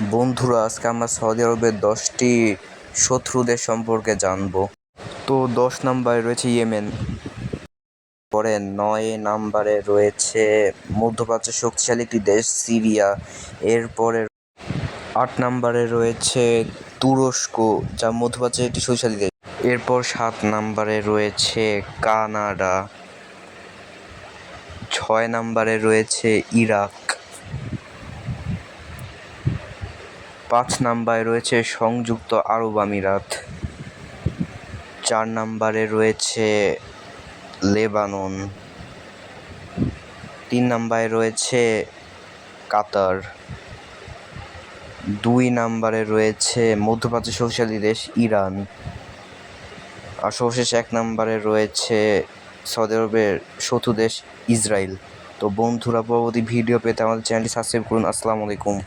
বন্ধুরা, আজকে আমরা সৌদি আরবের 10টি শত্রু দেশ সম্পর্কে জানবো। তো 10 নম্বরে রয়েছে ইয়েমেন, পরে 9 নম্বরে রয়েছে মধ্যপ্রাচ্যের শক্তিশালী একটি দেশ সিরিয়া, এরপরে 8 নম্বরে রয়েছে তুরস্ক, যা মধ্যপ্রাচ্যের একটি শক্তিশালী দেশ। এরপর 7 নম্বরে রয়েছে কানাডা, 6 নম্বরে রয়েছে ইরাক, 5 নম্বরে রয়েছে সংযুক্ত আরব আমিরাত, 4 নম্বরে রয়েছে লেবানন, 3 নম্বরে রয়েছে কাতার, 2 নম্বরে রয়েছে মধ্যপ্রাচ্যের শক্তিশালী দেশ ইরান, আর সর্বশেষ 1 নম্বরে রয়েছে সৌদি আরবের শত্রু দেশ ইসরায়েল। তো বন্ধুরা, পরবর্তী ভিডিও পেতে আমাদের চ্যানেলটি সাবস্ক্রাইব করুন। আসসালামু আলাইকুম।